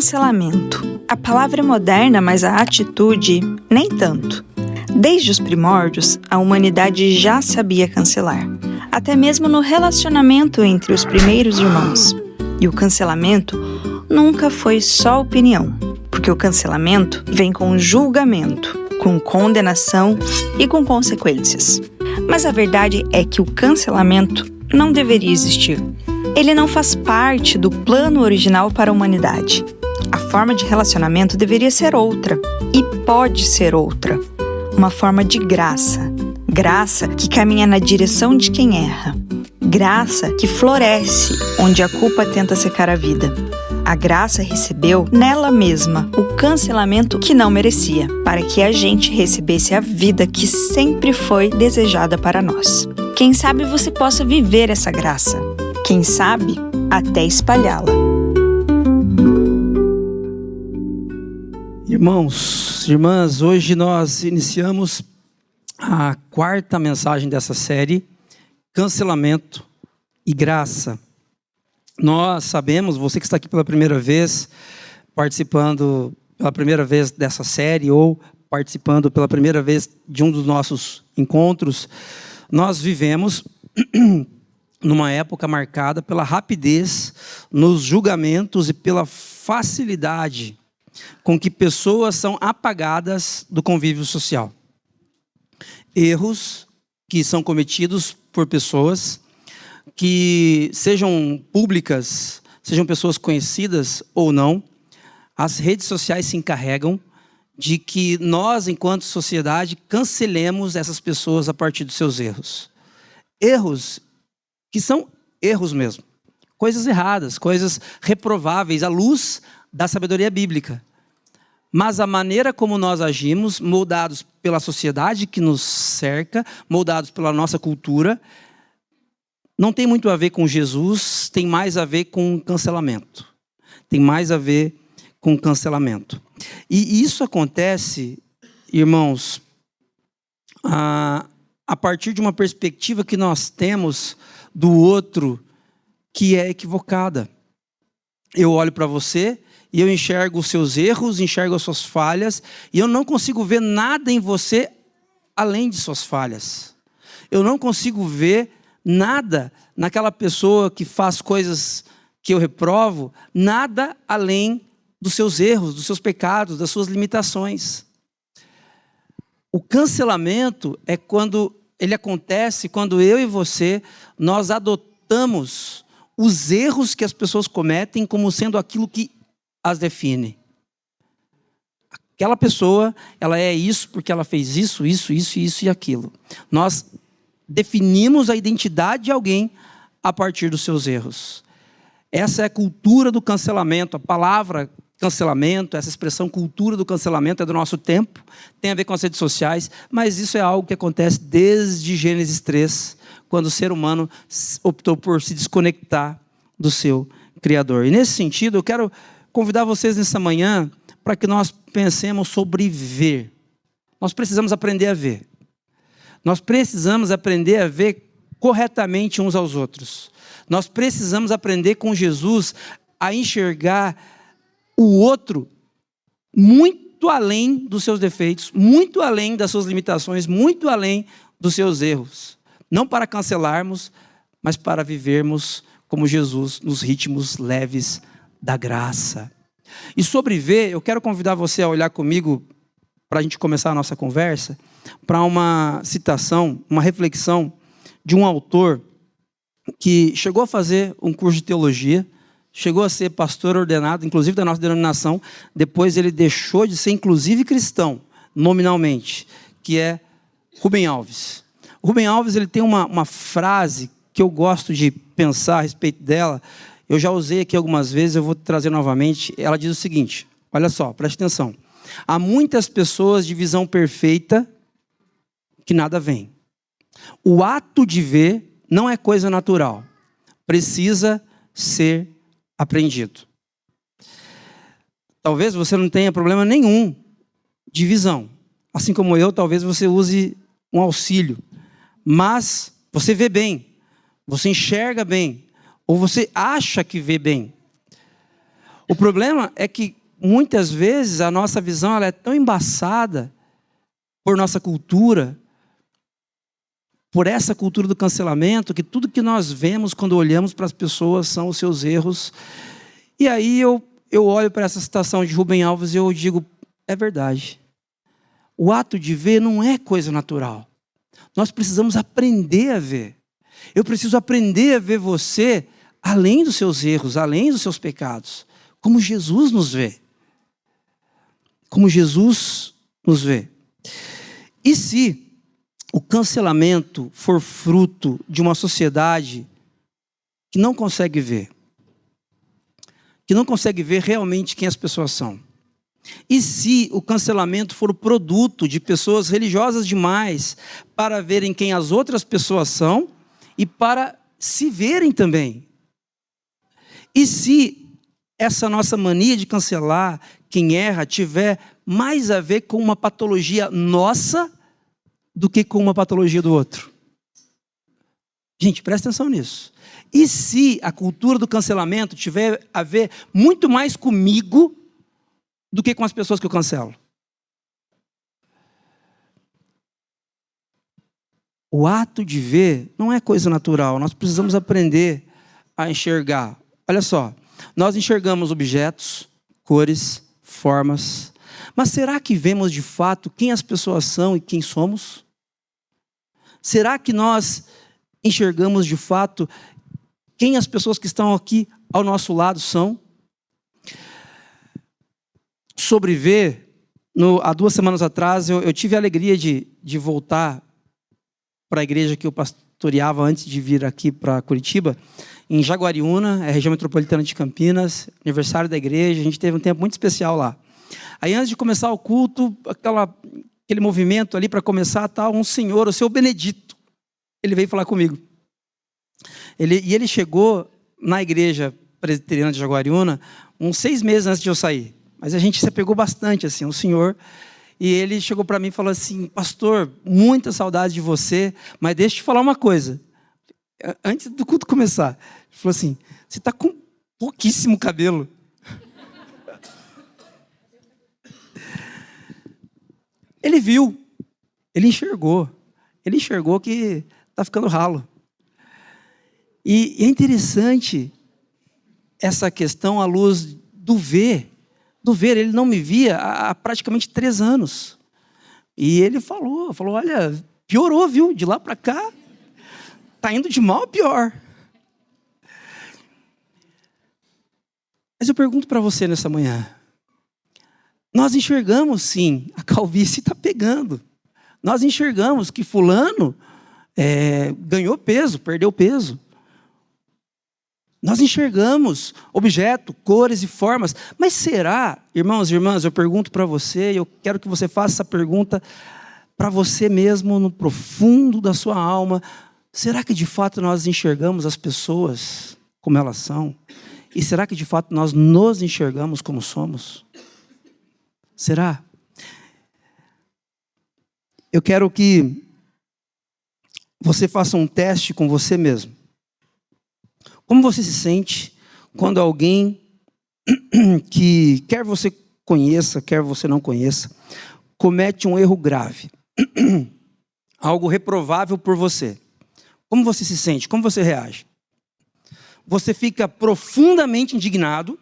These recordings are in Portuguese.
Cancelamento. A palavra é moderna, mas a atitude, nem tanto. Desde os primórdios, a humanidade já sabia cancelar. Até mesmo no relacionamento entre os primeiros irmãos. E o cancelamento nunca foi só opinião. Porque o cancelamento vem com julgamento, com condenação e com consequências. Mas a verdade é que o cancelamento não deveria existir. Ele não faz parte do plano original para a humanidade. A forma de relacionamento deveria ser outra, e pode ser outra. Uma forma de graça. Graça que caminha na direção de quem erra. Graça que floresce onde a culpa tenta secar a vida. A graça recebeu nela mesma o cancelamento que não merecia, para que a gente recebesse a vida que sempre foi desejada para nós. Quem sabe você possa viver essa graça. Quem sabe, até espalhá-la. Irmãos, irmãs, hoje nós iniciamos a quarta mensagem dessa série, Cancelamento e Graça. Nós sabemos, você que está aqui pela primeira vez, participando pela primeira vez dessa série ou participando pela primeira vez de um dos nossos encontros, nós vivemos numa época marcada pela rapidez nos julgamentos e pela facilidade com que pessoas são apagadas do convívio social. Erros que são cometidos por pessoas que sejam públicas, sejam pessoas conhecidas ou não, as redes sociais se encarregam de que nós, enquanto sociedade, cancelemos essas pessoas a partir dos seus erros. Erros que são erros mesmo. Coisas erradas, coisas reprováveis à luz da sabedoria bíblica. Mas a maneira como nós agimos, moldados pela sociedade que nos cerca, moldados pela nossa cultura, não tem muito a ver com Jesus, tem mais a ver com cancelamento. Tem mais a ver com cancelamento. E isso acontece, irmãos, a partir de uma perspectiva que nós temos do outro que é equivocada. Eu olho para você e eu enxergo os seus erros, enxergo as suas falhas, e eu não consigo ver nada em você além de suas falhas. Eu não consigo ver nada naquela pessoa que faz coisas que eu reprovo, nada além dos seus erros, dos seus pecados, das suas limitações. O cancelamento é quando ele acontece, quando eu e você, nós adotamos os erros que as pessoas cometem como sendo aquilo que as define. Aquela pessoa, ela é isso porque ela fez isso e aquilo. Nós definimos a identidade de alguém a partir dos seus erros. Essa é a cultura do cancelamento. A palavra cancelamento, essa expressão cultura do cancelamento é do nosso tempo, tem a ver com as redes sociais, mas isso é algo que acontece desde Gênesis 3, quando o ser humano optou por se desconectar do seu Criador. E nesse sentido, eu quero convidar vocês nessa manhã para que nós pensemos sobre ver. Nós precisamos aprender a ver. Nós precisamos aprender a ver corretamente uns aos outros. Nós precisamos aprender com Jesus a enxergar o outro muito além dos seus defeitos, muito além das suas limitações, muito além dos seus erros. Não para cancelarmos, mas para vivermos como Jesus, nos ritmos leves da graça. E sobre ver, eu quero convidar você a olhar comigo, para a gente começar a nossa conversa, para uma citação, uma reflexão de um autor que chegou a fazer um curso de teologia, chegou a ser pastor ordenado, inclusive da nossa denominação, depois ele deixou de ser inclusive cristão, nominalmente, que é Rubem Alves. Rubem Alves, ele tem uma frase que eu gosto de pensar a respeito dela, eu já usei aqui algumas vezes, eu vou trazer novamente. Ela diz o seguinte, olha só, preste atenção. Há muitas pessoas de visão perfeita que nada veem. O ato de ver não é coisa natural, precisa ser aprendido. Talvez você não tenha problema nenhum de visão. Assim como eu, talvez você use um auxílio. Mas você vê bem, você enxerga bem, ou você acha que vê bem. O problema é que muitas vezes a nossa visão ela é tão embaçada por nossa cultura, por essa cultura do cancelamento, que tudo que nós vemos quando olhamos para as pessoas são os seus erros. E aí eu olho para essa citação de Rubem Alves e eu digo, é verdade. O ato de ver não é coisa natural. Nós precisamos aprender a ver. Eu preciso aprender a ver você além dos seus erros, além dos seus pecados, como Jesus nos vê. Como Jesus nos vê. E se o cancelamento for fruto de uma sociedade que não consegue ver realmente quem as pessoas são? E se o cancelamento for o produto de pessoas religiosas demais para verem quem as outras pessoas são e para se verem também? E se essa nossa mania de cancelar quem erra tiver mais a ver com uma patologia nossa do que com uma patologia do outro? Gente, presta atenção nisso. E se a cultura do cancelamento tiver a ver muito mais comigo do que com as pessoas que eu cancelo? O ato de ver não é coisa natural. Nós precisamos aprender a enxergar. Olha só, nós enxergamos objetos, cores, formas. Mas será que vemos de fato quem as pessoas são e quem somos? Será que nós enxergamos de fato quem as pessoas que estão aqui ao nosso lado são? Sobre ver, há 2 semanas atrás, eu tive a alegria de voltar para a igreja que eu pastoreava antes de vir aqui para Curitiba, em Jaguariúna, região metropolitana de Campinas, aniversário da igreja, a gente teve um tempo muito especial lá. Aí antes de começar o culto, aquele movimento ali para começar, um senhor, o seu Benedito, ele veio falar comigo. Ele chegou na igreja presbiteriana de Jaguariúna uns 6 meses antes de eu sair. Mas a gente se apegou bastante, assim, o senhor. E ele chegou para mim e falou assim, pastor, muita saudade de você, mas deixa eu te falar uma coisa. Antes do culto começar, ele falou assim, você está com pouquíssimo cabelo. Ele viu, ele enxergou que está ficando ralo. E é interessante essa questão à luz do ver. Ele não me via há praticamente 3 anos. E ele falou, olha, piorou, viu? De lá para cá, está indo de mal a pior. Mas eu pergunto para você nessa manhã, nós enxergamos sim, a calvície está pegando. Nós enxergamos que fulano ganhou peso, perdeu peso. Nós enxergamos objetos, cores e formas. Mas será, irmãos e irmãs, eu pergunto para você, eu quero que você faça essa pergunta para você mesmo, no profundo da sua alma. Será que de fato nós enxergamos as pessoas como elas são? E será que de fato nós nos enxergamos como somos? Será? Eu quero que você faça um teste com você mesmo. Como você se sente quando alguém que quer você conheça, quer você não conheça, comete um erro grave, algo reprovável por você? Como você se sente? Como você reage? Você fica profundamente indignado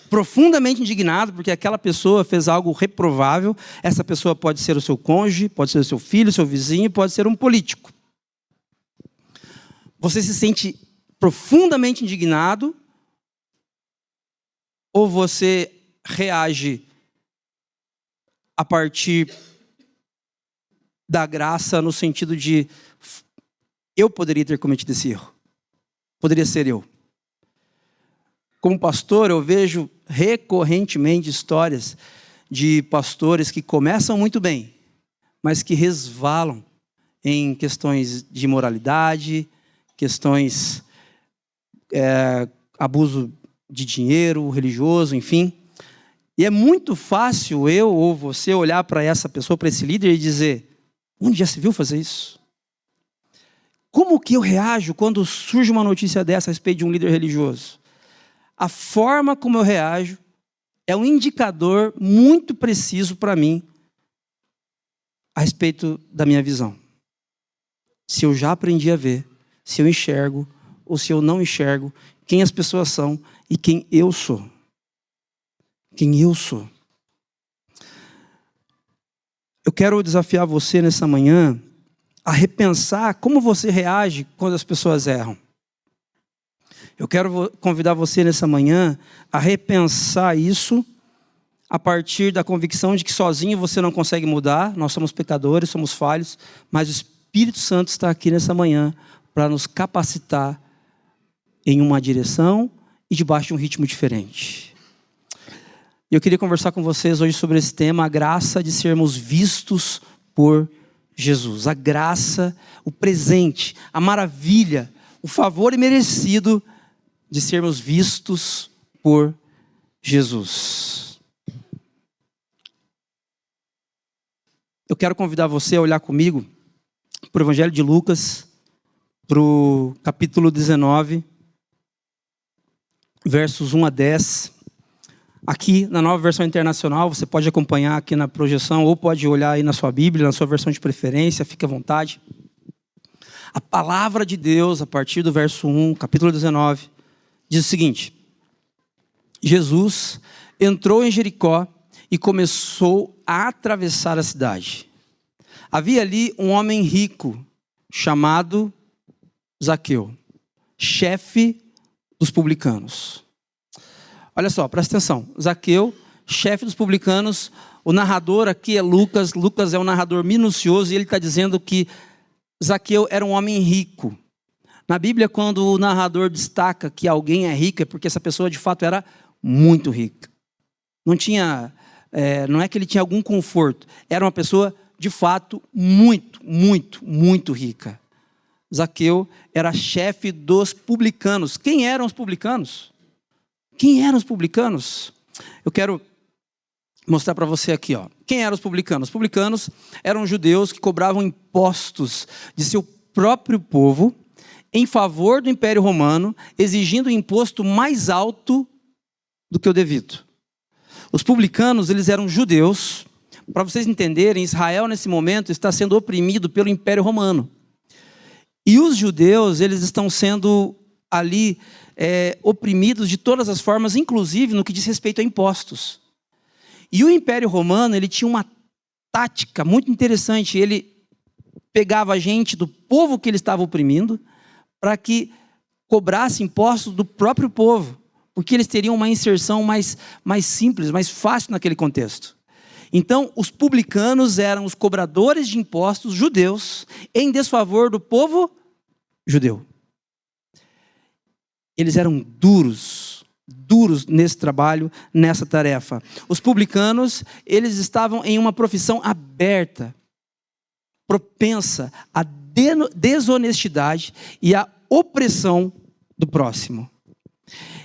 porque aquela pessoa fez algo reprovável. Essa pessoa pode ser o seu cônjuge, pode ser o seu filho, seu vizinho, pode ser um político. Você se sente profundamente indignado ou você reage a partir da graça no sentido de eu poderia ter cometido esse erro, poderia ser eu? Como pastor, eu vejo recorrentemente histórias de pastores que começam muito bem, mas que resvalam em questões de imoralidade, questões abuso de dinheiro, religioso, enfim. E é muito fácil eu ou você olhar para essa pessoa, para esse líder e dizer, onde já se viu fazer isso? Como que eu reajo quando surge uma notícia dessa a respeito de um líder religioso? a forma como eu reajo é um indicador muito preciso para mim a respeito da minha visão. Se eu já aprendi a ver, se eu enxergo ou se eu não enxergo quem as pessoas são e quem eu sou. Quem eu sou. Eu quero desafiar você nessa manhã a repensar como você reage quando as pessoas erram. Eu quero convidar você nessa manhã a repensar isso a partir da convicção de que sozinho você não consegue mudar, nós somos pecadores, somos falhos, mas o Espírito Santo está aqui nessa manhã para nos capacitar em uma direção e debaixo de um ritmo diferente. Eu queria conversar com vocês hoje sobre esse tema, a graça de sermos vistos por Jesus. A graça, o presente, a maravilha, o favor imerecido de sermos vistos por Jesus. Eu quero convidar você a olhar comigo para o Evangelho de Lucas, para o capítulo 19, versos 1 a 10. Aqui na Nova Versão Internacional, você pode acompanhar aqui na projeção, ou pode olhar aí na sua Bíblia, na sua versão de preferência, fique à vontade. A palavra de Deus, a partir do verso 1, capítulo 19, diz o seguinte: Jesus entrou em Jericó e começou a atravessar a cidade. Havia ali um homem rico, chamado Zaqueu, chefe dos publicanos. Olha só, presta atenção. Zaqueu, chefe dos publicanos. O narrador aqui é Lucas. Lucas é um narrador minucioso e ele está dizendo que Zaqueu era um homem rico. Na Bíblia, quando o narrador destaca que alguém é rico, é porque essa pessoa de fato era muito rica. Não é que ele tinha algum conforto. Era uma pessoa de fato muito, muito, muito rica. Zaqueu era chefe dos publicanos. Quem eram os publicanos? Quem eram os publicanos? Eu quero mostrar para você aqui, ó. Quem eram os publicanos? Os publicanos eram judeus que cobravam impostos de seu próprio povo em favor do Império Romano, exigindo um imposto mais alto do que o devido. Os publicanos, eles eram judeus. Para vocês entenderem, Israel nesse momento está sendo oprimido pelo Império Romano. E os judeus, eles estão sendo ali oprimidos de todas as formas, inclusive no que diz respeito a impostos. E o Império Romano, ele tinha uma tática muito interessante. Ele pegava a gente do povo que ele estava oprimindo para que cobrasse impostos do próprio povo, porque eles teriam uma inserção mais simples, mais fácil naquele contexto. Então, os publicanos eram os cobradores de impostos judeus em desfavor do povo judeu. Eles eram duros nesse trabalho, nessa tarefa. Os publicanos, eles estavam em uma profissão aberta, propensa à desonestidade e à opressão do próximo.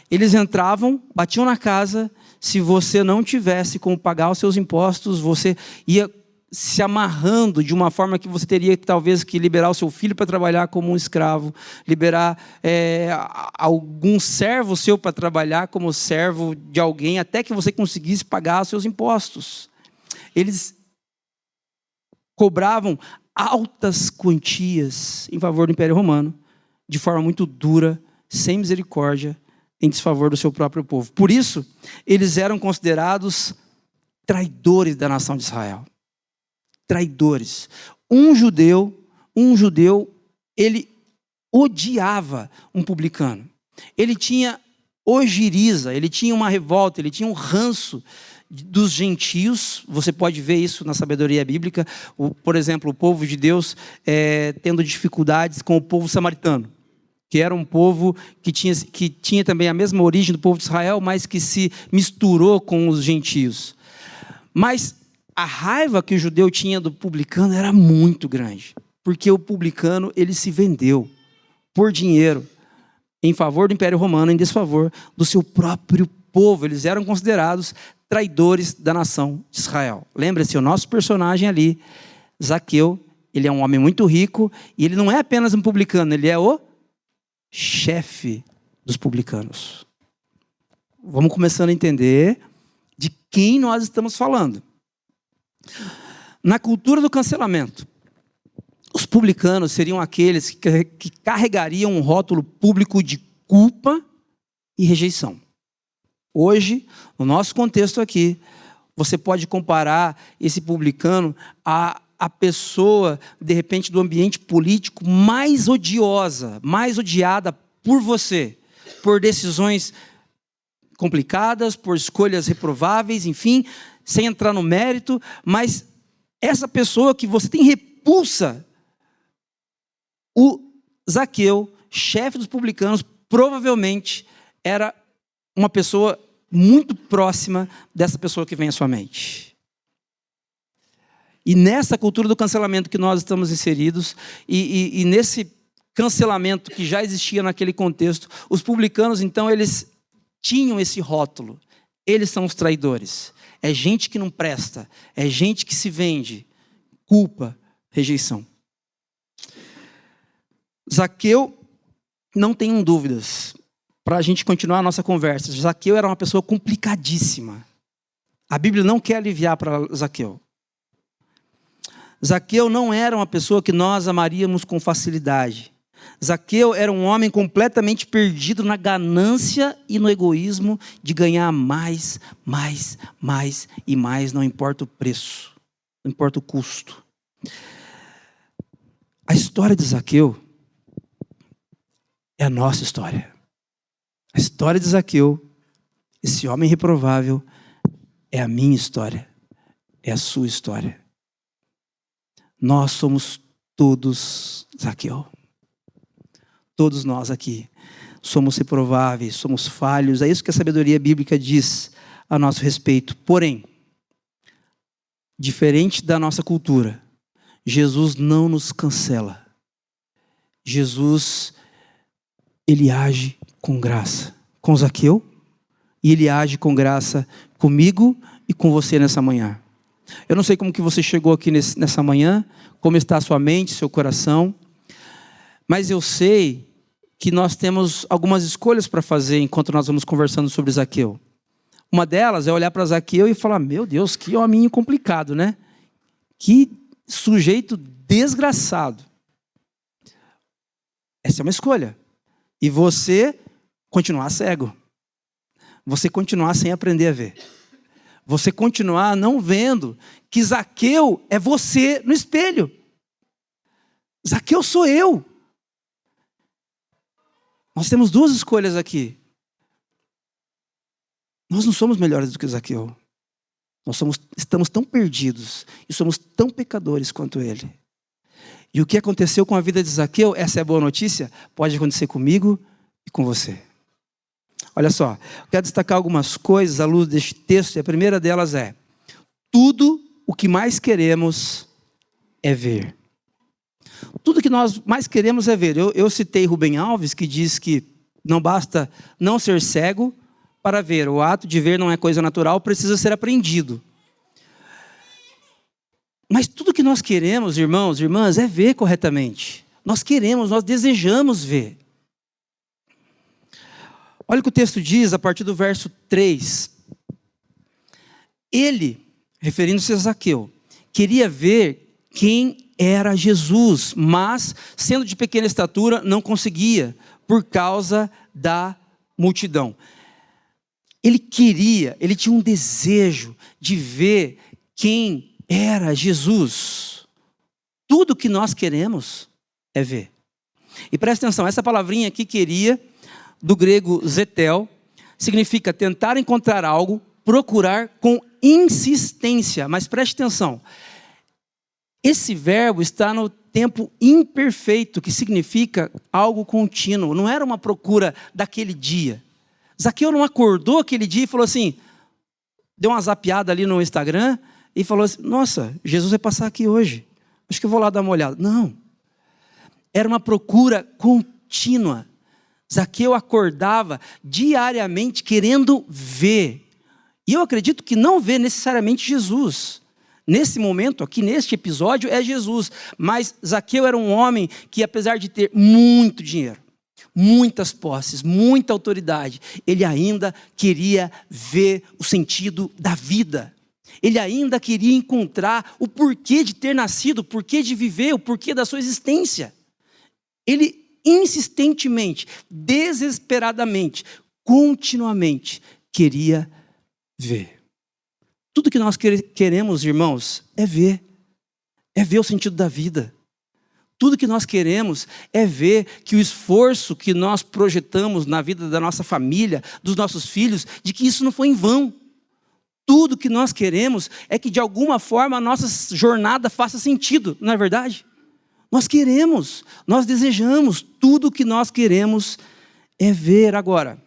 Eles entravam, batiam na casa. Se você não tivesse como pagar os seus impostos, você ia se amarrando de uma forma que você teria talvez que liberar o seu filho para trabalhar como um escravo, liberar algum servo seu para trabalhar como servo de alguém, até que você conseguisse pagar os seus impostos. Eles cobravam altas quantias em favor do Império Romano, de forma muito dura, sem misericórdia, em desfavor do seu próprio povo. Por isso, eles eram considerados traidores da nação de Israel. Traidores. Um judeu, ele odiava um publicano. Ele tinha ojeriza, ele tinha uma revolta, ele tinha um ranço dos gentios. Você pode ver isso na sabedoria bíblica. Por exemplo, o povo de Deus tendo dificuldades com o povo samaritano, que era um povo que tinha também a mesma origem do povo de Israel, mas que se misturou com os gentios. Mas a raiva que o judeu tinha do publicano era muito grande, porque o publicano, ele se vendeu por dinheiro em favor do Império Romano, em desfavor do seu próprio povo. Eles eram considerados traidores da nação de Israel. Lembra-se, o nosso personagem ali, Zaqueu, ele é um homem muito rico, e ele não é apenas um publicano, ele é o chefe dos publicanos. Vamos começando a entender de quem nós estamos falando. Na cultura do cancelamento, os publicanos seriam aqueles que carregariam um rótulo público de culpa e rejeição. Hoje, no nosso contexto aqui, você pode comparar esse publicano a pessoa, de repente, do ambiente político mais odiosa, mais odiada por você, por decisões complicadas, por escolhas reprováveis, enfim, sem entrar no mérito, mas essa pessoa que você tem repulsa, o Zaqueu, chefe dos publicanos, provavelmente era uma pessoa muito próxima dessa pessoa que vem à sua mente. E nessa cultura do cancelamento que nós estamos inseridos, e nesse cancelamento que já existia naquele contexto, os publicanos, então, eles tinham esse rótulo. Eles são os traidores. É gente que não presta. É gente que se vende. Culpa, rejeição. Zaqueu, não tenham dúvidas, para a gente continuar a nossa conversa. Zaqueu era uma pessoa complicadíssima. A Bíblia não quer aliviar para Zaqueu. Zaqueu não era uma pessoa que nós amaríamos com facilidade. Zaqueu era um homem completamente perdido na ganância e no egoísmo de ganhar mais e mais, não importa o preço, não importa o custo. A história de Zaqueu é a nossa história. A história de Zaqueu, esse homem reprovável, é a minha história, é a sua história. Nós somos todos Zaqueu. Todos nós aqui somos reprováveis, somos falhos. É isso que a sabedoria bíblica diz a nosso respeito. Porém, diferente da nossa cultura, Jesus não nos cancela. Jesus, ele age com graça com Zaqueu e ele age com graça comigo e com você nessa manhã. Eu não sei como que você chegou aqui nessa manhã, como está a sua mente, seu coração, mas eu sei que nós temos algumas escolhas para fazer enquanto nós vamos conversando sobre Zaqueu. Uma delas é olhar para Zaqueu e falar, meu Deus, que hominho complicado, né? Que sujeito desgraçado. Essa é uma escolha. E você continuar cego. Você continuar sem aprender a ver. Você continuar não vendo que Zaqueu é você no espelho. Zaqueu sou eu. Nós temos duas escolhas aqui. Nós não somos melhores do que Zaqueu. Estamos tão perdidos e somos tão pecadores quanto ele. E o que aconteceu com a vida de Zaqueu, essa é a boa notícia, pode acontecer comigo e com você. Olha só, eu quero destacar algumas coisas à luz deste texto, e a primeira delas é: tudo o que mais queremos é ver. Tudo que nós mais queremos é ver. Eu citei Rubem Alves, que diz que não basta não ser cego para ver. O ato de ver não é coisa natural, precisa ser aprendido. Mas tudo que nós queremos, irmãos e irmãs, é ver corretamente. Nós queremos, nós desejamos ver. Olha o que o texto diz a partir do verso 3. Ele, referindo-se a Zaqueu, queria ver quem era Jesus, mas, sendo de pequena estatura, não conseguia, por causa da multidão. Ele tinha um desejo de ver quem era Jesus. Tudo que nós queremos é ver. E presta atenção, essa palavrinha aqui, queria, do grego zetel, significa tentar encontrar algo, procurar com insistência. Mas preste atenção, esse verbo está no tempo imperfeito, que significa algo contínuo. Não era uma procura daquele dia. Zaqueu não acordou aquele dia e falou assim, deu uma zapeada ali no Instagram e falou assim, nossa, Jesus vai passar aqui hoje, acho que eu vou lá dar uma olhada. Não, era uma procura contínua. Zaqueu acordava diariamente querendo ver. E eu acredito que não vê necessariamente Jesus. Nesse momento, aqui neste episódio, é Jesus. Mas Zaqueu era um homem que, apesar de ter muito dinheiro, muitas posses, muita autoridade. Ele ainda queria ver o sentido da vida. Ele ainda queria encontrar o porquê de ter nascido, o porquê de viver, o porquê da sua existência. Ele insistentemente, desesperadamente, continuamente queria ver. Tudo que nós queremos, irmãos, é ver o sentido da vida. Tudo que nós queremos é ver que o esforço que nós projetamos na vida da nossa família, dos nossos filhos, de que isso não foi em vão. Tudo que nós queremos é que de alguma forma a nossa jornada faça sentido, não é verdade? Nós queremos, nós desejamos, tudo que nós queremos é ver. Agora,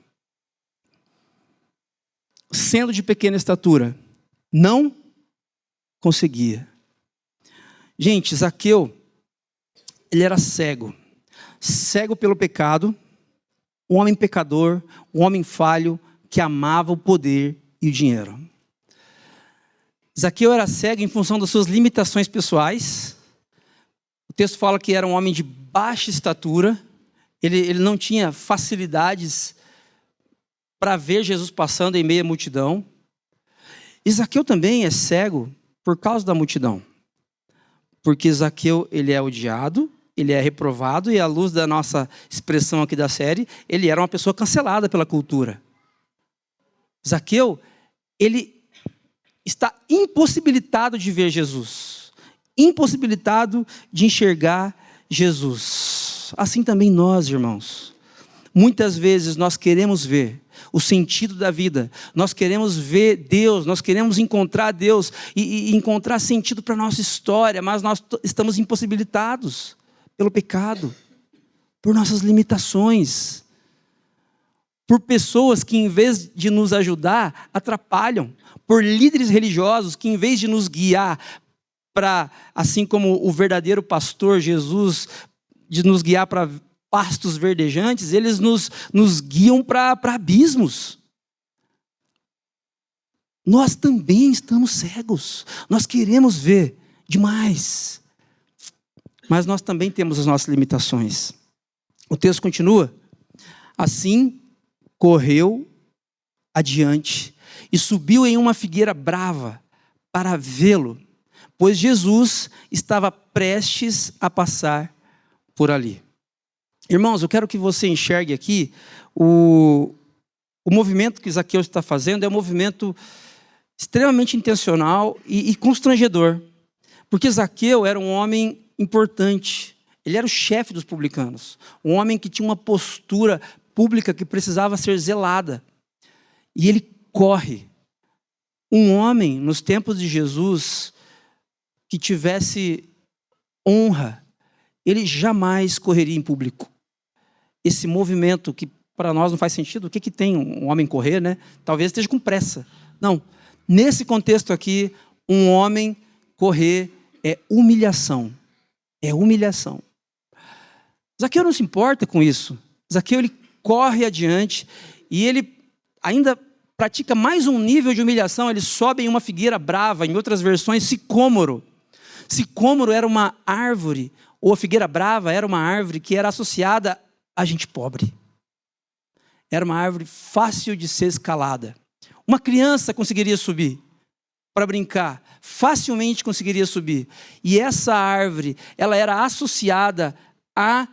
sendo de pequena estatura, não conseguia. Gente, Zaqueu, ele era cego pelo pecado, um homem pecador, um homem falho, que amava o poder e o dinheiro. Zaqueu era cego em função das suas limitações pessoais. O texto fala que era um homem de baixa estatura, ele não tinha facilidades para ver Jesus passando em meio à multidão. E Zaqueu também é cego por causa da multidão. Porque Zaqueu, ele é odiado, ele é reprovado, e à luz da nossa expressão aqui da série, ele era uma pessoa cancelada pela cultura. Zaqueu, ele está impossibilitado de ver Jesus, impossibilitado de enxergar Jesus. Assim também nós, irmãos. Muitas vezes nós queremos ver o sentido da vida, nós queremos ver Deus, nós queremos encontrar Deus e encontrar sentido para a nossa história, mas nós estamos impossibilitados pelo pecado, por nossas limitações, por pessoas que em vez de nos ajudar, atrapalham, por líderes religiosos que em vez de nos guiar para, assim como o verdadeiro pastor Jesus, de nos guiar para pastos verdejantes, eles nos guiam para abismos. Nós também estamos cegos. Nós queremos ver demais. Mas nós também temos as nossas limitações. O texto continua. Assim, correu adiante e subiu em uma figueira brava para vê-lo, pois Jesus estava prestes a passar por ali. Irmãos, eu quero que você enxergue aqui o movimento que Zaqueu está fazendo é um movimento extremamente intencional e constrangedor. Porque Zaqueu era um homem importante. Ele era o chefe dos publicanos. Um homem que tinha uma postura pública que precisava ser zelada. E ele corre. Um homem, nos tempos de Jesus, que tivesse honra, ele jamais correria em público. Esse movimento que para nós não faz sentido, o que tem um homem correr, né? Talvez esteja com pressa. Não, nesse contexto aqui, um homem correr é humilhação. É humilhação. Zaqueu não se importa com isso. Zaqueu, ele corre adiante e ele ainda pratica mais um nível de humilhação. Ele sobe em uma figueira brava, em outras versões, sicômoro. Sicômoro era uma árvore, ou a figueira brava era uma árvore que era associada a gente pobre. Era uma árvore fácil de ser escalada. Uma criança conseguiria subir para brincar, facilmente conseguiria subir. E essa árvore, ela era associada a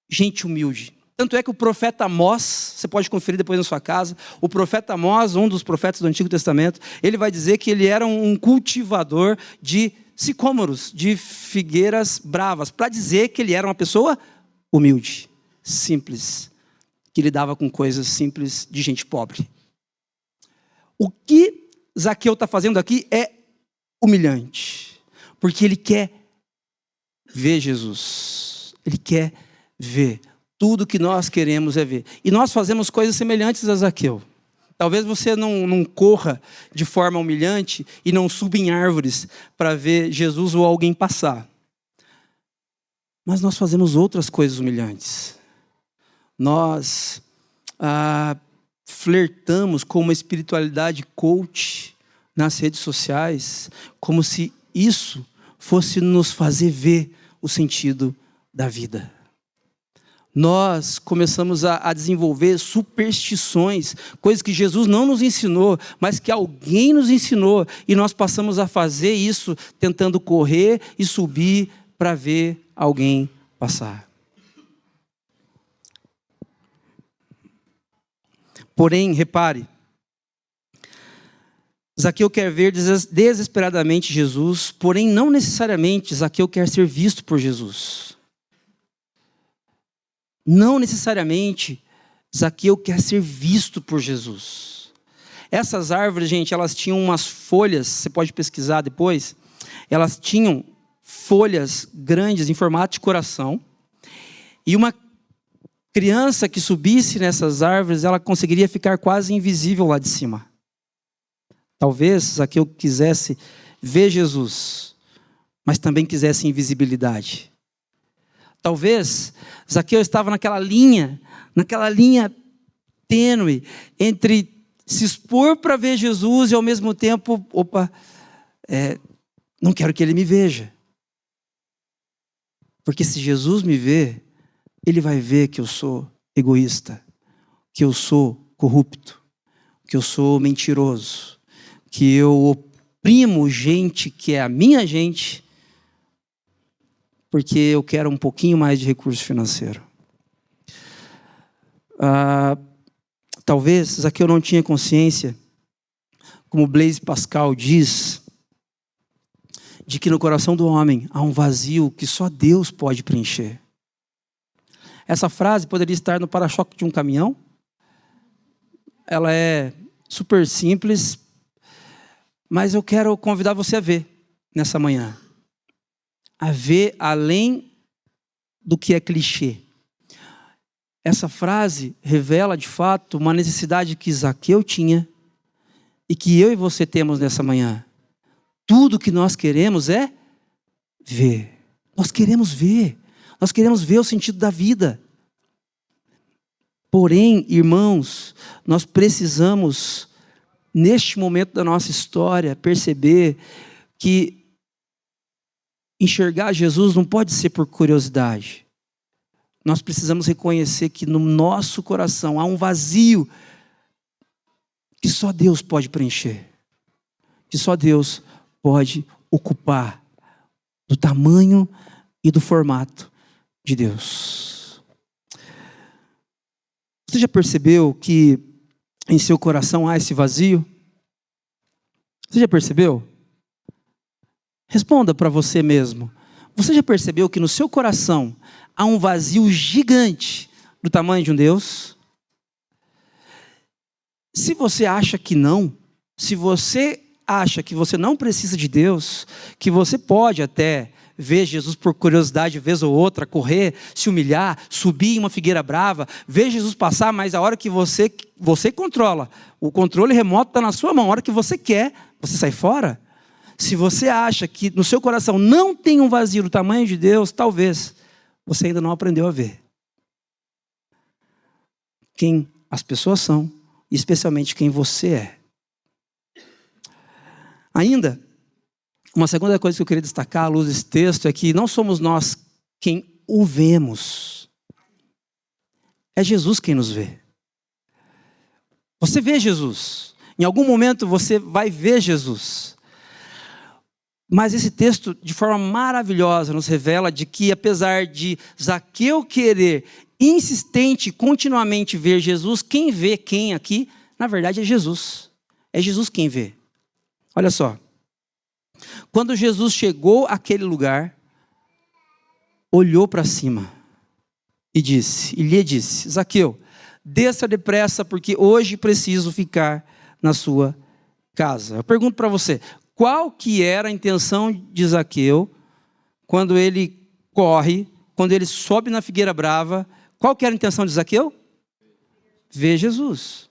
gente humilde. Tanto é que o profeta Amós, você pode conferir depois na sua casa, o profeta Amós, um dos profetas do Antigo Testamento, ele vai dizer que ele era um cultivador de sicômoros, de figueiras bravas, para dizer que ele era uma pessoa humilde, simples, que lidava com coisas simples de gente pobre. O que Zaqueu está fazendo aqui é humilhante, porque ele quer ver Jesus, ele quer ver. Tudo que nós queremos é ver. E nós fazemos coisas semelhantes a Zaqueu. Talvez você não corra de forma humilhante e não suba em árvores para ver Jesus ou alguém passar. Mas nós fazemos outras coisas humilhantes. Nós flertamos com uma espiritualidade coach nas redes sociais, como se isso fosse nos fazer ver o sentido da vida. nós começamos a desenvolver superstições, coisas que Jesus não nos ensinou, mas que alguém nos ensinou, e nós passamos a fazer isso tentando correr e subir para ver alguém passar. Porém, repare, Zaqueu quer ver desesperadamente Jesus, porém não necessariamente Zaqueu quer ser visto por Jesus. Não necessariamente Zaqueu quer ser visto por Jesus. Essas árvores, gente, elas tinham umas folhas, você pode pesquisar depois, elas tinham folhas grandes em formato de coração, e uma criança que subisse nessas árvores, ela conseguiria ficar quase invisível lá de cima. Talvez Zaqueu quisesse ver Jesus, mas também quisesse invisibilidade. Talvez Zaqueu estava naquela linha tênue entre se expor para ver Jesus e ao mesmo tempo, não quero que ele me veja. Porque se Jesus me vê, ele vai ver que eu sou egoísta, que eu sou corrupto, que eu sou mentiroso, que eu oprimo gente que é a minha gente, porque eu quero um pouquinho mais de recurso financeiro. Talvez Zaqueu não tinha consciência, como Blaise Pascal diz, de que no coração do homem há um vazio que só Deus pode preencher. Essa frase poderia estar no para-choque de um caminhão. Ela é super simples, mas eu quero convidar você a ver nessa manhã. A ver além do que é clichê. Essa frase revela, de fato, uma necessidade que Zaqueu tinha e que eu e você temos nessa manhã. Tudo que nós queremos é ver. Nós queremos ver. Nós queremos ver o sentido da vida. Porém, irmãos, nós precisamos, neste momento da nossa história, perceber que enxergar Jesus não pode ser por curiosidade. Nós precisamos reconhecer que no nosso coração há um vazio que só Deus pode preencher. Que só Deus pode ocupar do tamanho e do formato de Deus. Você já percebeu que em seu coração há esse vazio? Você já percebeu? Responda para você mesmo. Você já percebeu que no seu coração há um vazio gigante do tamanho de um Deus? Se você acha que não, se você acha que você não precisa de Deus, que você pode até ver Jesus por curiosidade, vez ou outra, correr, se humilhar, subir em uma figueira brava, ver Jesus passar, mas a hora que você controla, o controle remoto está na sua mão, a hora que você quer, você sai fora. Se você acha que no seu coração não tem um vazio do tamanho de Deus, talvez você ainda não aprendeu a ver quem as pessoas são, e especialmente quem você é. Ainda, uma segunda coisa que eu queria destacar à luz desse texto é que não somos nós quem o vemos. É Jesus quem nos vê. Você vê Jesus. Em algum momento você vai ver Jesus. Mas esse texto, de forma maravilhosa, nos revela de que, apesar de Zaqueu querer insistente, continuamente ver Jesus, quem vê quem aqui, na verdade é Jesus. É Jesus quem vê. Olha só. Quando Jesus chegou àquele lugar, olhou para cima e lhe disse, Zaqueu, desça depressa, porque hoje preciso ficar na sua casa. Eu pergunto para você, qual que era a intenção de Zaqueu quando ele corre, quando ele sobe na figueira brava? Qual que era a intenção de Zaqueu? Ver Jesus.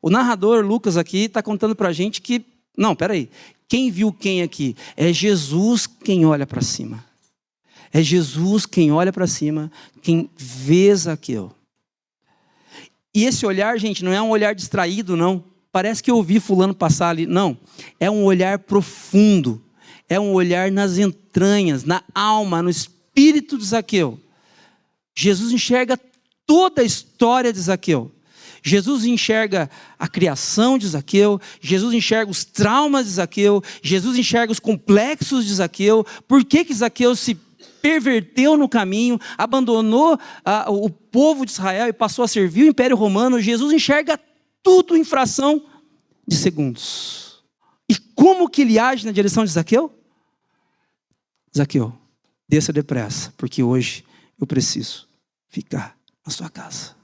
O narrador Lucas aqui está contando para a gente que, não, peraí, quem viu quem aqui? É Jesus quem olha para cima. É Jesus quem olha para cima, quem vê Zaqueu. E esse olhar, gente, não é um olhar distraído, não. Parece que eu ouvi fulano passar ali. Não, é um olhar profundo. É um olhar nas entranhas, na alma, no espírito de Zaqueu. Jesus enxerga toda a história de Zaqueu. Jesus enxerga a criação de Zaqueu, Jesus enxerga os traumas de Zaqueu, Jesus enxerga os complexos de Zaqueu, por que Zaqueu se perverteu no caminho, abandonou o povo de Israel e passou a servir o Império Romano. Jesus enxerga tudo em fração de segundos. E como que ele age na direção de Zaqueu? Zaqueu, desça depressa, porque hoje eu preciso ficar na sua casa.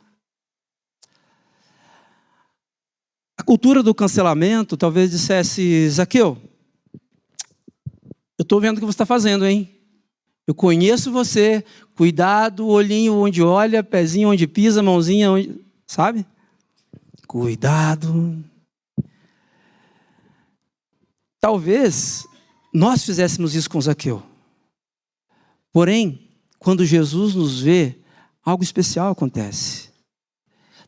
A cultura do cancelamento talvez dissesse: Zaqueu, eu estou vendo o que você está fazendo, hein? Eu conheço você, cuidado, olhinho onde olha, pezinho onde pisa, mãozinha onde... Sabe? Cuidado. Talvez nós fizéssemos isso com Zaqueu. Porém, quando Jesus nos vê, algo especial acontece.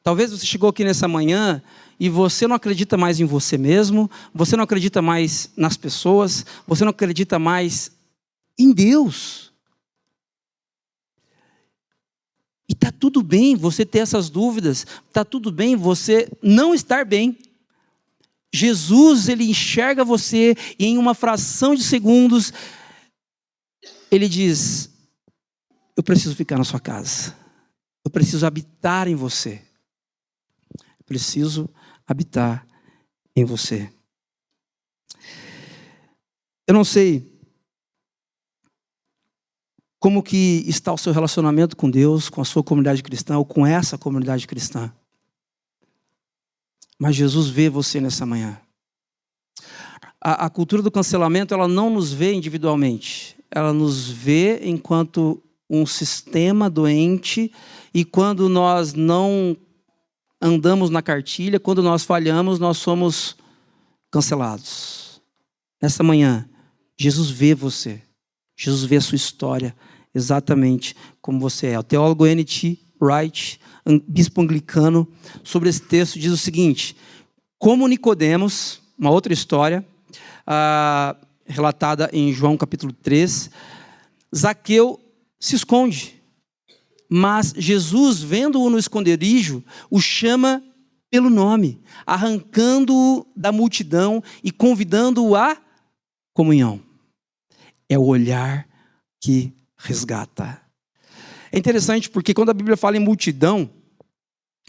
Talvez você chegou aqui nessa manhã e você não acredita mais em você mesmo, você não acredita mais nas pessoas, você não acredita mais em Deus. E está tudo bem você ter essas dúvidas, está tudo bem você não estar bem. Jesus, ele enxerga você e em uma fração de segundos, ele diz: eu preciso ficar na sua casa, eu preciso habitar em você, eu preciso habitar em você. Eu não sei como que está o seu relacionamento com Deus, com a sua comunidade cristã, ou com essa comunidade cristã. Mas Jesus vê você nessa manhã. A cultura do cancelamento, ela não nos vê individualmente. Ela nos vê enquanto um sistema doente, e quando nós não andamos na cartilha, quando nós falhamos, nós somos cancelados. Nessa manhã, Jesus vê você. Jesus vê a sua história exatamente como você é. O teólogo N.T. Wright, bispo anglicano, sobre esse texto diz o seguinte: como Nicodemos, uma outra história, relatada em João capítulo 3, Zaqueu se esconde, mas Jesus, vendo-o no esconderijo, o chama pelo nome, arrancando-o da multidão e convidando-o à comunhão. É o olhar que resgata. É interessante porque quando a Bíblia fala em multidão,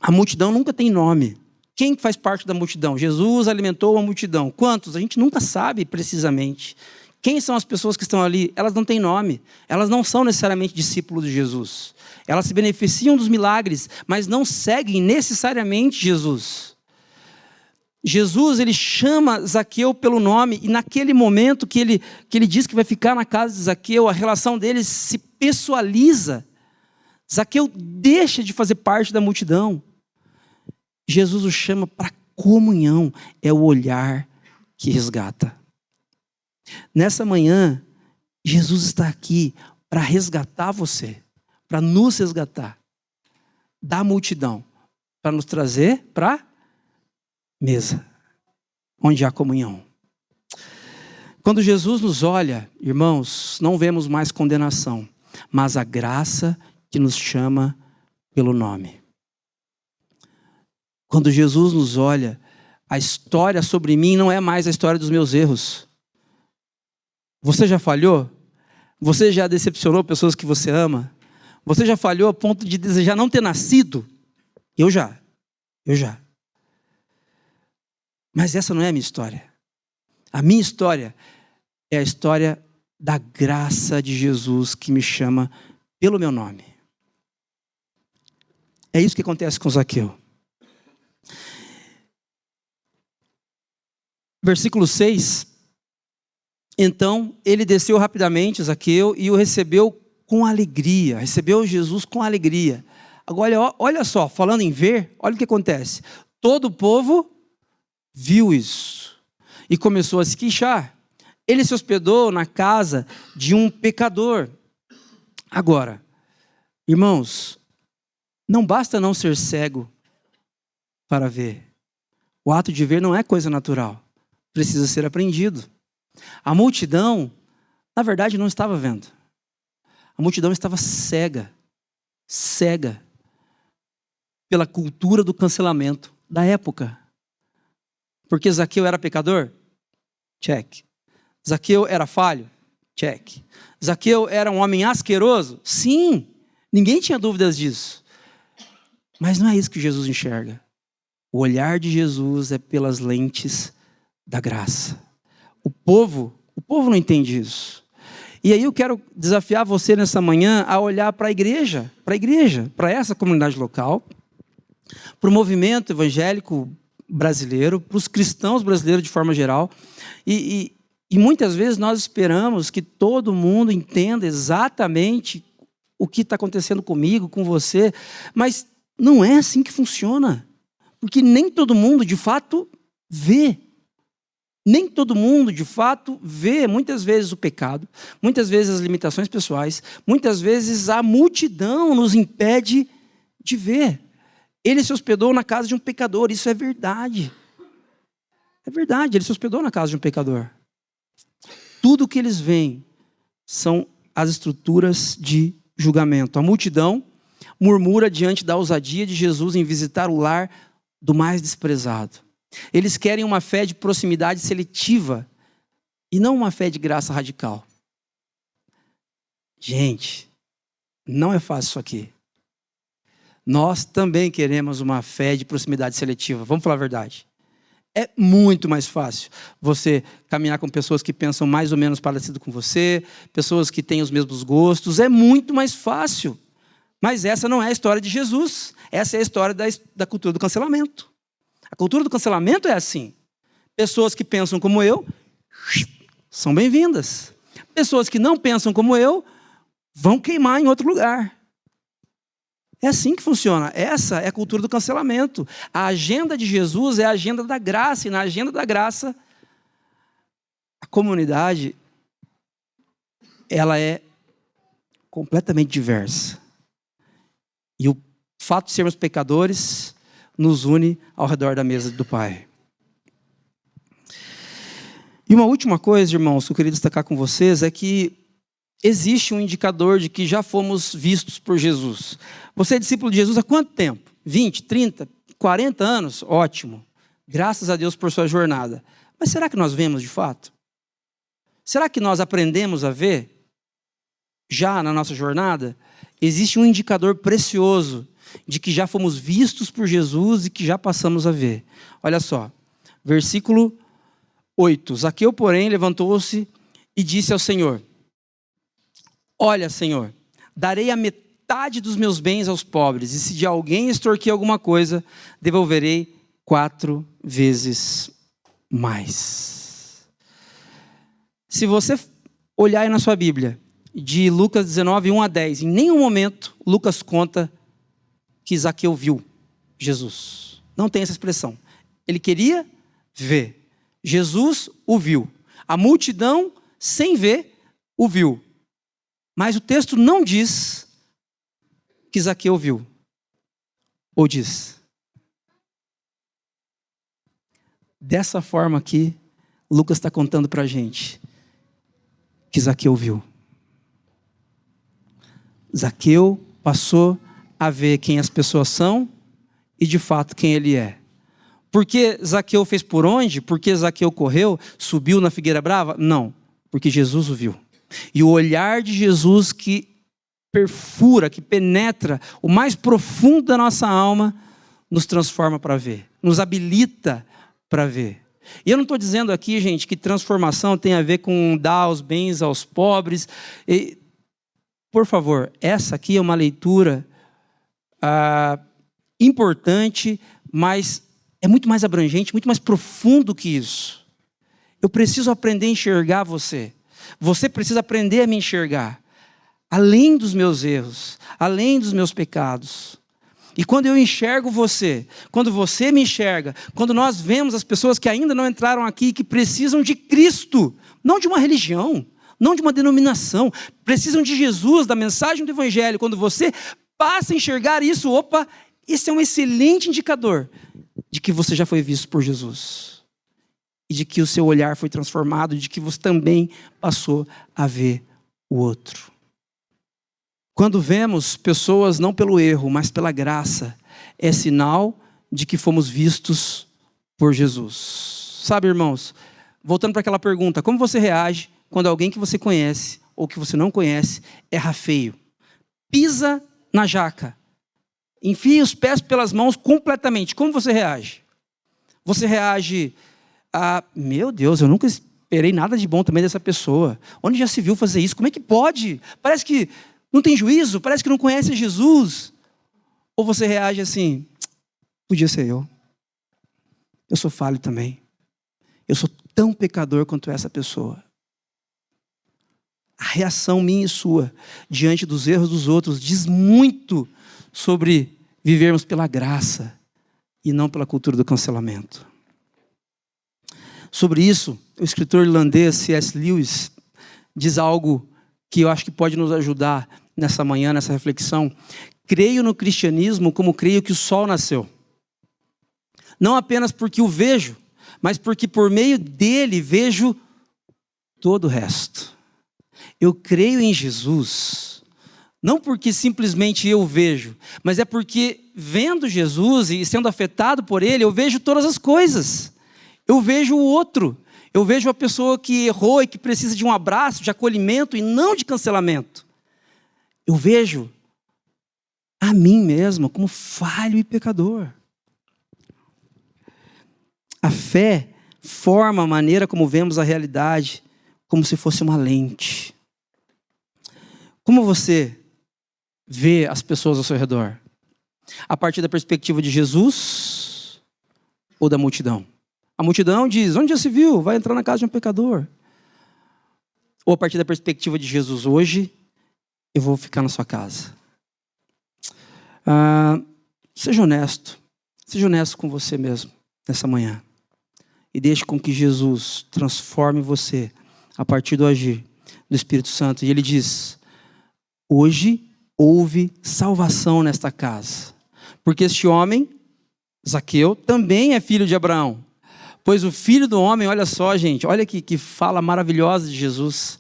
a multidão nunca tem nome. Quem faz parte da multidão? Jesus alimentou a multidão. Quantos? A gente nunca sabe precisamente. Quem são as pessoas que estão ali? Elas não têm nome. Elas não são necessariamente discípulos de Jesus. Elas se beneficiam dos milagres, mas não seguem necessariamente Jesus. Jesus, ele chama Zaqueu pelo nome, e naquele momento que ele diz que vai ficar na casa de Zaqueu, a relação deles se pessoaliza. Zaqueu deixa de fazer parte da multidão. Jesus o chama para comunhão, é o olhar que resgata. Nessa manhã, Jesus está aqui para resgatar você, para nos resgatar da multidão, para nos trazer para a mesa, onde há comunhão. Quando Jesus nos olha, irmãos, não vemos mais condenação, mas a graça que nos chama pelo nome. Quando Jesus nos olha, a história sobre mim não é mais a história dos meus erros. Você já falhou? Você já decepcionou pessoas que você ama? Você já falhou a ponto de desejar não ter nascido? Eu já. Mas essa não é a minha história. A minha história é a história da graça de Jesus que me chama pelo meu nome. É isso que acontece com Zaqueu. Versículo 6. Então ele desceu rapidamente, Zaqueu, e o recebeu com alegria. Recebeu Jesus com alegria. Agora, olha só, falando em ver, olha o que acontece. Todo o povo viu isso e começou a se queixar. Ele se hospedou na casa de um pecador. Agora, irmãos, não basta não ser cego para ver. O ato de ver não é coisa natural. Precisa ser aprendido. A multidão, na verdade, não estava vendo. A multidão estava cega. cega pela cultura do cancelamento da época. Porque Zaqueu era pecador? Check. Zaqueu era falho? Check. Zaqueu era um homem asqueroso? Sim, ninguém tinha dúvidas disso. Mas não é isso que Jesus enxerga. O olhar de Jesus é pelas lentes da graça. O povo não entende isso. E aí eu quero desafiar você nessa manhã a olhar para a igreja, para essa comunidade local, para o movimento evangélico brasileiro, para os cristãos brasileiros de forma geral. E muitas vezes nós esperamos que todo mundo entenda exatamente o que está acontecendo comigo, com você, mas não é assim que funciona. Porque nem todo mundo, de fato, vê. Nem todo mundo, de fato, vê muitas vezes o pecado, muitas vezes as limitações pessoais, muitas vezes a multidão nos impede de ver. Ele se hospedou na casa de um pecador, isso é verdade. É verdade, ele se hospedou na casa de um pecador. Tudo que eles veem são as estruturas de julgamento. A multidão murmura diante da ousadia de Jesus em visitar o lar do mais desprezado. Eles querem uma fé de proximidade seletiva e não uma fé de graça radical. Gente, não é fácil isso aqui. Nós também queremos uma fé de proximidade seletiva. Vamos falar a verdade. É muito mais fácil você caminhar com pessoas que pensam mais ou menos parecido com você, pessoas que têm os mesmos gostos. É muito mais fácil. Mas essa não é a história de Jesus. Essa é a história da cultura do cancelamento. A cultura do cancelamento é assim. Pessoas que pensam como eu são bem-vindas. Pessoas que não pensam como eu vão queimar em outro lugar. É assim que funciona. Essa é a cultura do cancelamento. A agenda de Jesus é a agenda da graça. E na agenda da graça, a comunidade, ela é completamente diversa. E o fato de sermos pecadores nos une ao redor da mesa do Pai. E uma última coisa, irmãos, que eu queria destacar com vocês é que existe um indicador de que já fomos vistos por Jesus. Você é discípulo de Jesus há quanto tempo? 20, 30, 40 anos? Ótimo. Graças a Deus por sua jornada. Mas será que nós vemos de fato? Será que nós aprendemos a ver já na nossa jornada? Existe um indicador precioso de que já fomos vistos por Jesus e que já passamos a ver. Olha só, versículo 8. Zaqueu, porém, levantou-se e disse ao Senhor: olha, Senhor, darei a metade dos meus bens aos pobres, e se de alguém extorquir alguma coisa, devolverei 4 vezes mais. Se você olhar aí na sua Bíblia, de Lucas 19, 1 a 10, em nenhum momento Lucas conta que Zaqueu viu Jesus. Não tem essa expressão. Ele queria ver. Jesus o viu. A multidão, sem ver, o viu. Mas o texto não diz que Zaqueu viu. Ou diz? Dessa forma aqui, Lucas está contando para a gente que Zaqueu viu. Zaqueu passou a ver quem as pessoas são e de fato quem ele é. Porque Zaqueu fez por onde? Porque Zaqueu correu, subiu na figueira brava? Não, porque Jesus o viu. E o olhar de Jesus que perfura, que penetra o mais profundo da nossa alma, nos transforma para ver, nos habilita para ver. E eu não estou dizendo aqui, gente, que transformação tem a ver com dar os bens aos pobres. Por favor, essa aqui é uma leitura importante, mas é muito mais abrangente, muito mais profundo que isso. Eu preciso aprender a enxergar você. Você precisa aprender a me enxergar. Além dos meus erros, além dos meus pecados. E quando eu enxergo você, quando você me enxerga, quando nós vemos as pessoas que ainda não entraram aqui, que precisam de Cristo, não de uma religião, não de uma denominação, precisam de Jesus, da mensagem do Evangelho. Quando você passa a enxergar isso, opa, esse é um excelente indicador de que você já foi visto por Jesus. E de que o seu olhar foi transformado, de que você também passou a ver o outro. Quando vemos pessoas não pelo erro, mas pela graça, é sinal de que fomos vistos por Jesus. Sabe, irmãos, voltando para aquela pergunta, como você reage quando alguém que você conhece ou que você não conhece erra feio? Pisa na jaca, enfia os pés pelas mãos completamente. Como você reage? Você reage a, meu Deus, eu nunca esperei nada de bom também dessa pessoa. Onde já se viu fazer isso? Como é que pode? Parece que não tem juízo, parece que não conhece Jesus. Ou você reage assim, podia ser eu. Eu sou falho também. Eu sou tão pecador quanto essa pessoa. A reação minha e sua diante dos erros dos outros diz muito sobre vivermos pela graça e não pela cultura do cancelamento. Sobre isso, o escritor irlandês C.S. Lewis diz algo que eu acho que pode nos ajudar nessa manhã, nessa reflexão. Creio no cristianismo como creio que o sol nasceu. Não apenas porque o vejo, mas porque por meio dele vejo todo o resto. Eu creio em Jesus, não porque simplesmente eu vejo, mas é porque vendo Jesus e sendo afetado por ele, eu vejo todas as coisas. Eu vejo o outro, eu vejo a pessoa que errou e que precisa de um abraço, de acolhimento e não de cancelamento. Eu vejo a mim mesmo como falho e pecador. A fé forma a maneira como vemos a realidade, como se fosse uma lente. Como você vê as pessoas ao seu redor? A partir da perspectiva de Jesus ou da multidão? A multidão diz, onde já se viu? Vai entrar na casa de um pecador. Ou a partir da perspectiva de Jesus, hoje eu vou ficar na sua casa. Seja honesto com você mesmo nessa manhã. E deixe com que Jesus transforme você a partir do agir do Espírito Santo. E ele diz, hoje houve salvação nesta casa. Porque este homem, Zaqueu, também é filho de Abraão. Pois o filho do homem, olha só gente, olha que fala maravilhosa de Jesus.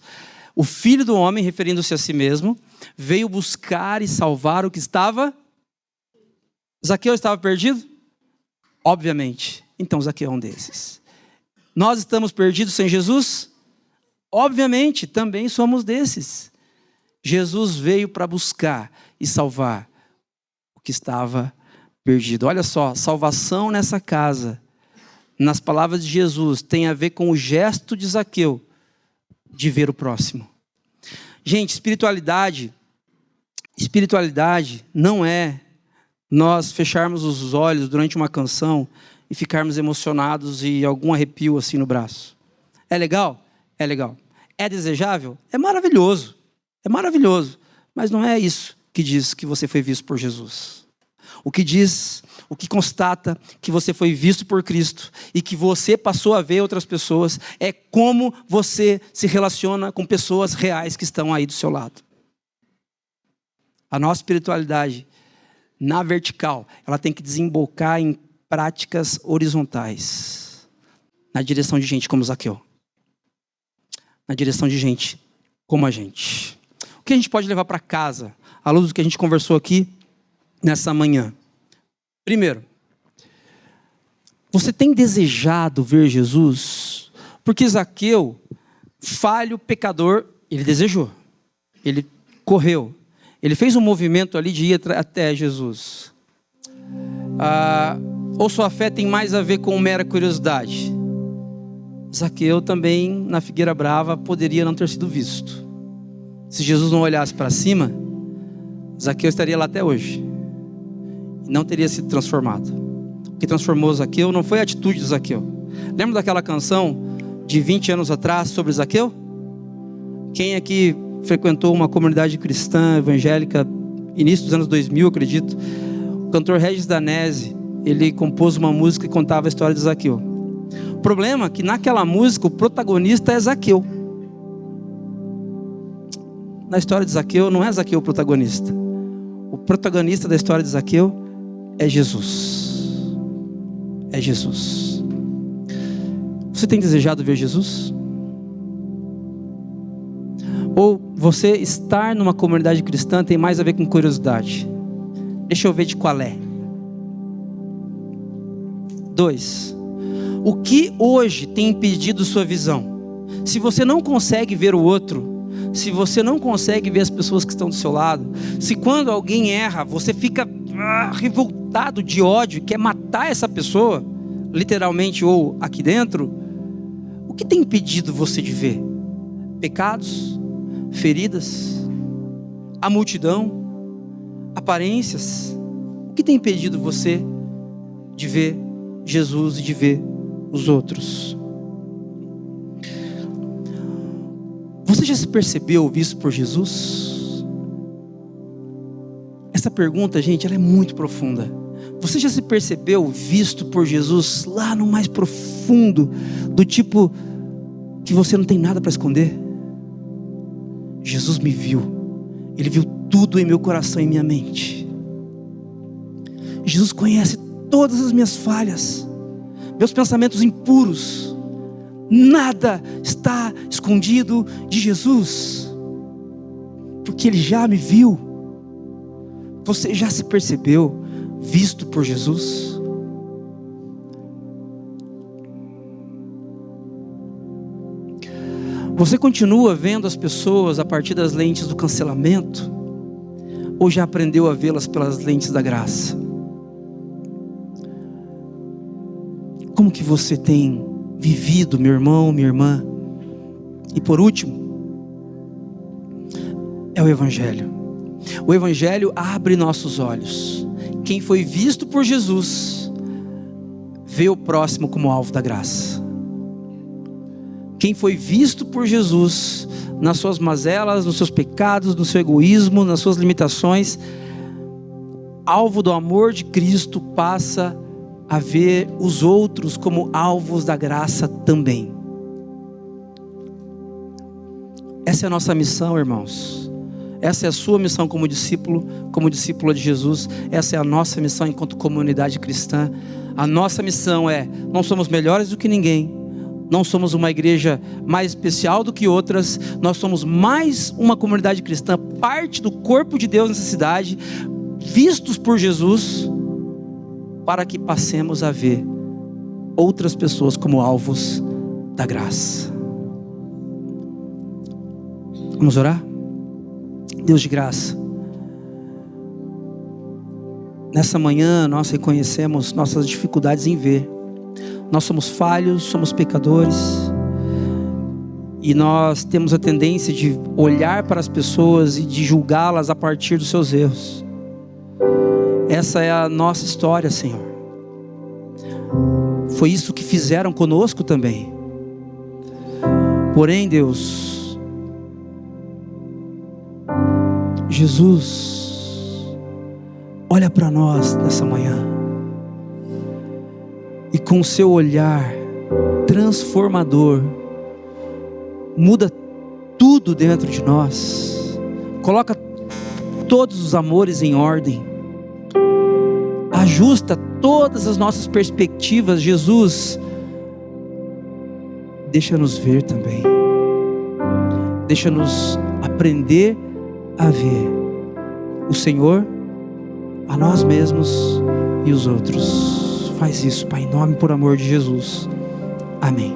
O filho do homem, referindo-se a si mesmo, veio buscar e salvar o que estava... Zaqueu estava perdido? Obviamente. Então Zaqueu é um desses. Nós estamos perdidos sem Jesus? Obviamente, também somos desses. Jesus veio para buscar e salvar o que estava perdido. Olha só, salvação nessa casa, nas palavras de Jesus, tem a ver com o gesto de Zaqueu de ver o próximo. Gente, espiritualidade não é nós fecharmos os olhos durante uma canção e ficarmos emocionados e algum arrepio assim no braço. É legal? É legal. É desejável? É maravilhoso. É maravilhoso. Mas não é isso que diz que você foi visto por Jesus. O que constata que você foi visto por Cristo e que você passou a ver outras pessoas é como você se relaciona com pessoas reais que estão aí do seu lado. A nossa espiritualidade, na vertical, ela tem que desembocar em práticas horizontais, na direção de gente como Zaqueu, na direção de gente como a gente. O que a gente pode levar para casa, à luz do que a gente conversou aqui nessa manhã? Primeiro, você tem desejado ver Jesus? Porque Zaqueu, falho, pecador, ele desejou, ele correu, ele fez um movimento ali de ir até Jesus. Ou sua fé tem mais a ver com mera curiosidade? Zaqueu também, na Figueira Brava, poderia não ter sido visto. Se Jesus não olhasse para cima, Zaqueu estaria lá até hoje. E não teria sido transformado. O que transformou Zaqueu não foi a atitude de Zaqueu. Lembra daquela canção de 20 anos atrás sobre Zaqueu? Quem aqui frequentou uma comunidade cristã, evangélica, início dos anos 2000, acredito. O cantor Regis Danese, ele compôs uma música que contava a história de Zaqueu. O problema é que naquela música o protagonista é Zaqueu. Na história de Zaqueu não é Zaqueu o protagonista. O protagonista da história de Zaqueu é Jesus. É Jesus. Você tem desejado ver Jesus? Ou você estar numa comunidade cristã tem mais a ver com curiosidade? Deixa eu ver de qual é. 2. O que hoje tem impedido sua visão? Se você não consegue ver o outro, se você não consegue ver as pessoas que estão do seu lado, se quando alguém erra, você fica revoltado de ódio, quer matar essa pessoa, literalmente ou aqui dentro, o que tem impedido você de ver? Pecados, feridas, a multidão, aparências. O que tem impedido você de ver Jesus e de ver os outros? Você já se percebeu visto por Jesus? Essa pergunta, gente, ela é muito profunda. Você já se percebeu visto por Jesus lá no mais profundo, do tipo que você não tem nada para esconder? Jesus me viu. Ele viu tudo em meu coração e minha mente. Jesus conhece todas as minhas falhas, meus pensamentos impuros. Nada está escondido de Jesus, porque Ele já me viu. Você já se percebeu visto por Jesus? Você continua vendo as pessoas a partir das lentes do cancelamento? Ou já aprendeu a vê-las pelas lentes da graça? Como que você tem vivido, meu irmão, minha irmã? E por último, é o Evangelho. O Evangelho abre nossos olhos. Quem foi visto por Jesus, vê o próximo como alvo da graça. Quem foi visto por Jesus, nas suas mazelas, nos seus pecados, no seu egoísmo, nas suas limitações, alvo do amor de Cristo, passa a ver os outros como alvos da graça também. Essa é a nossa missão, irmãos. Essa é a sua missão como discípulo de Jesus. Essa é a nossa missão enquanto comunidade cristã. A nossa missão é: não somos melhores do que ninguém, não somos uma igreja mais especial do que outras, nós somos mais uma comunidade cristã, parte do corpo de Deus nessa cidade, vistos por Jesus, para que passemos a ver outras pessoas como alvos da graça. Vamos orar? Deus de graça, nessa manhã nós reconhecemos nossas dificuldades em ver. Nós somos falhos, somos pecadores, e nós temos a tendência de olhar para as pessoas e de julgá-las a partir dos seus erros. Essa é a nossa história, Senhor. Foi isso que fizeram conosco também. Porém, Deus, Jesus, olha para nós nessa manhã, e com o seu olhar transformador, muda tudo dentro de nós, coloca todos os amores em ordem, ajusta todas as nossas perspectivas. Jesus, deixa-nos ver também, deixa-nos aprender a ver o Senhor, a nós mesmos e os outros. Faz isso, Pai, em nome e por amor de Jesus. Amém.